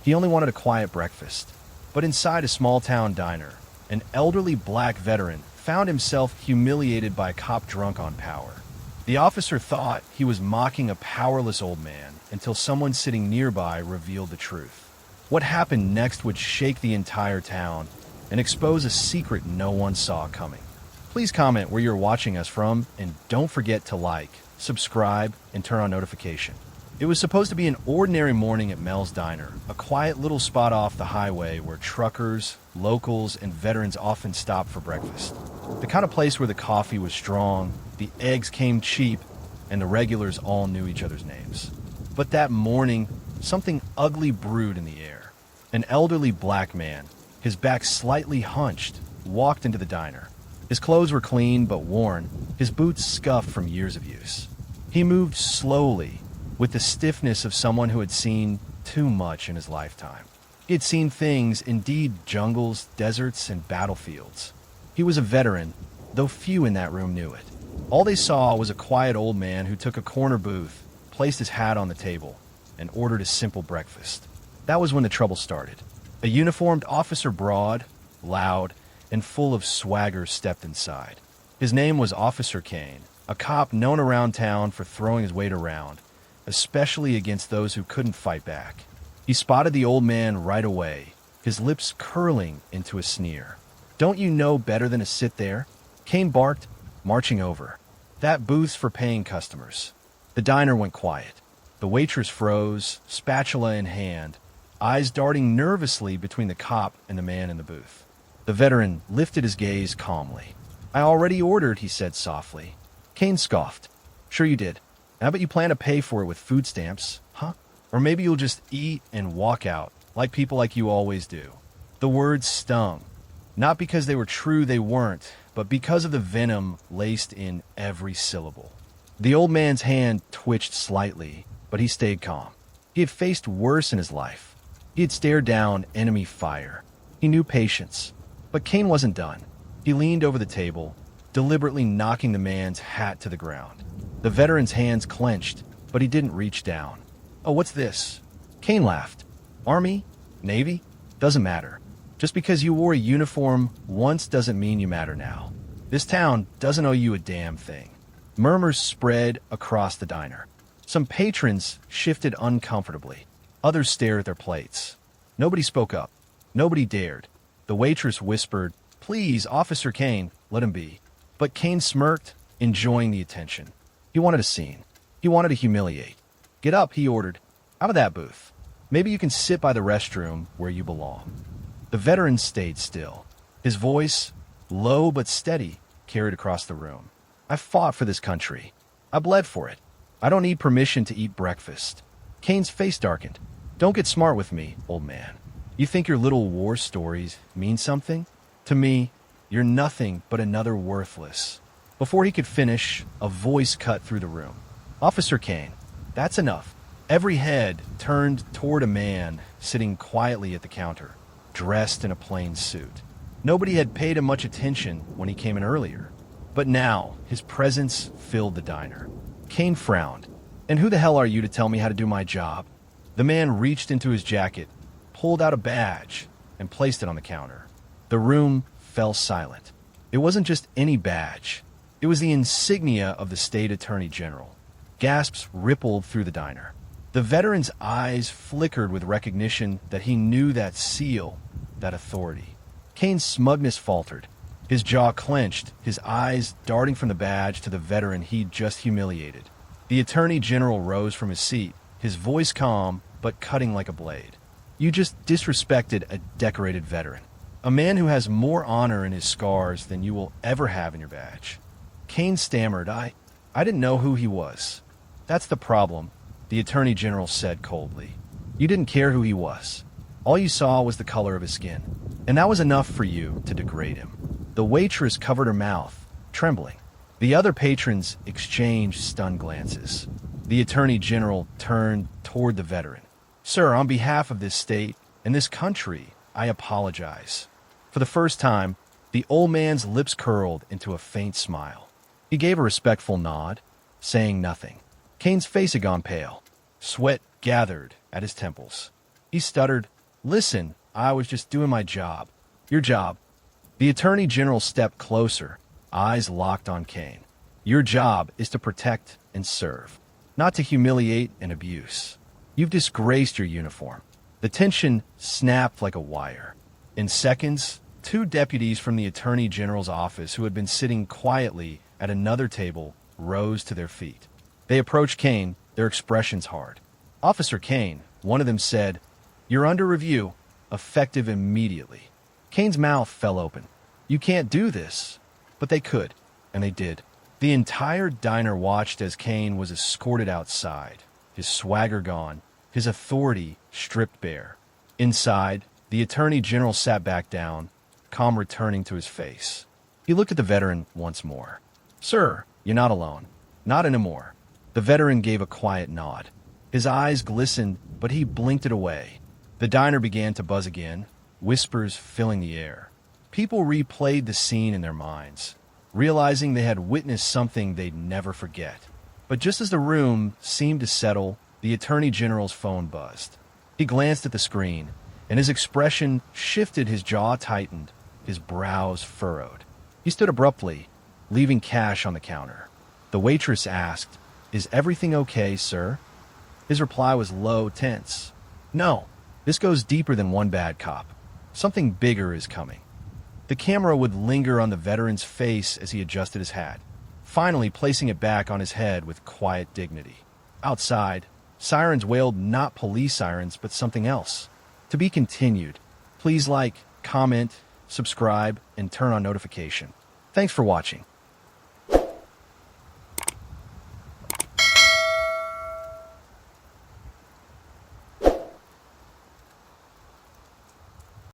He only wanted a quiet breakfast. But inside a small-town diner, an elderly black veteran found himself humiliated by a cop drunk on power. The officer thought he was mocking a powerless old man until someone sitting nearby revealed the truth. What happened next would shake the entire town and expose a secret no one saw coming. Please comment where you're watching us from, and don't forget to like, subscribe, and turn on notification. It was supposed to be an ordinary morning at Mel's Diner, a quiet little spot off the highway where truckers, locals, and veterans often stop for breakfast. The kind of place where the coffee was strong, the eggs came cheap, and the regulars all knew each other's names. But that morning, something ugly brewed in the air. An elderly black man, his back slightly hunched, walked into the diner. His clothes were clean but worn, his boots scuffed from years of use. He moved slowly, with the stiffness of someone who had seen too much in his lifetime. He had seen things, indeed jungles, deserts, and battlefields. He was a veteran, though few in that room knew it. All they saw was a quiet old man who took a corner booth, placed his hat on the table, and ordered a simple breakfast. That was when the trouble started. A uniformed officer, broad, loud, and full of swagger, stepped inside. His name was Officer Kane, a cop known around town for throwing his weight around, especially against those who couldn't fight back. He spotted the old man right away, his lips curling into a sneer. "Don't you know better than to sit there?" Kane barked, marching over. "That booth's for paying customers." The diner went quiet. The waitress froze, spatula in hand, eyes darting nervously between the cop and the man in the booth. The veteran lifted his gaze calmly. "I already ordered," he said softly. Kane scoffed. "Sure you did. I bet you plan to pay for it with food stamps, huh? Or maybe you'll just eat and walk out, like people like you always do." The words stung. Not because they were true, they weren't, but because of the venom laced in every syllable. The old man's hand twitched slightly, but he stayed calm. He had faced worse in his life. He had stared down enemy fire. He knew patience. But Kane wasn't done. He leaned over the table, deliberately knocking the man's hat to the ground. The veteran's hands clenched, but he didn't reach down. "Oh, what's this?" Kane laughed. "Army? Navy? Doesn't matter. Just because you wore a uniform once doesn't mean you matter now. This town doesn't owe you a damn thing." Murmurs spread across the diner. Some patrons shifted uncomfortably. Others stared at their plates. Nobody spoke up. Nobody dared. The waitress whispered, "Please, Officer Kane, let him be." But Kane smirked, enjoying the attention. He wanted a scene. He wanted to humiliate. "Get up," he ordered. "Out of that booth. Maybe you can sit by the restroom where you belong." The veteran stayed still. His voice, low but steady, carried across the room. "I fought for this country. I bled for it. I don't need permission to eat breakfast." Kane's face darkened. "Don't get smart with me, old man. You think your little war stories mean something? To me, you're nothing but another worthless." Before he could finish, a voice cut through the room. "Officer Kane, that's enough." Every head turned toward a man sitting quietly at the counter, dressed in a plain suit. Nobody had paid him much attention when he came in earlier, but now his presence filled the diner. Kane frowned. "And who the hell are you to tell me how to do my job?" The man reached into his jacket, pulled out a badge, and placed it on the counter. The room fell silent. It wasn't just any badge. It was the insignia of the state attorney general. Gasps rippled through the diner. The veteran's eyes flickered with recognition that he knew that seal, that authority. Kane's smugness faltered. His jaw clenched, his eyes darting from the badge to the veteran he'd just humiliated. The attorney general rose from his seat, his voice calm but cutting like a blade. "You just disrespected a decorated veteran. A man who has more honor in his scars than you will ever have in your badge." Kane stammered, I didn't know who he was." "That's the problem," the attorney general said coldly. "You didn't care who he was. All you saw was the color of his skin. And that was enough for you to degrade him." The waitress covered her mouth, trembling. The other patrons exchanged stunned glances. The attorney general turned toward the veteran. "Sir, on behalf of this state and this country, I apologize." For the first time, the old man's lips curled into a faint smile. He gave a respectful nod, saying nothing. Kane's face had gone pale. Sweat gathered at his temples. He stuttered, "Listen, I was just doing my job." "Your job?" The Attorney General stepped closer, eyes locked on Kane. "Your job is to protect and serve, not to humiliate and abuse. You've disgraced your uniform." The tension snapped like a wire. In seconds, two deputies from the Attorney General's office who had been sitting quietly at another table rose to their feet. They approached Kane, their expressions hard. "Officer Kane," one of them said, "you're under review, effective immediately." Kane's mouth fell open. "You can't do this." But they could, and they did. The entire diner watched as Kane was escorted outside, his swagger gone, his authority stripped bare. Inside, the Attorney General sat back down, calm returning to his face. He looked at the veteran once more. "Sir, you're not alone. Not anymore." The veteran gave a quiet nod. His eyes glistened, but he blinked it away. The diner began to buzz again, whispers filling the air. People replayed the scene in their minds, realizing they had witnessed something they'd never forget. But just as the room seemed to settle, the Attorney General's phone buzzed. He glanced at the screen, and his expression shifted. His jaw tightened, his brows furrowed. He stood abruptly, leaving cash on the counter. The waitress asked, "Is everything okay, sir?" His reply was low, tense. "No, this goes deeper than one bad cop. Something bigger is coming." The camera would linger on the veteran's face as he adjusted his hat, finally placing it back on his head with quiet dignity. Outside, sirens wailed, not police sirens, but something else. To be continued. Please like, comment, subscribe, and turn on notification. Thanks for watching.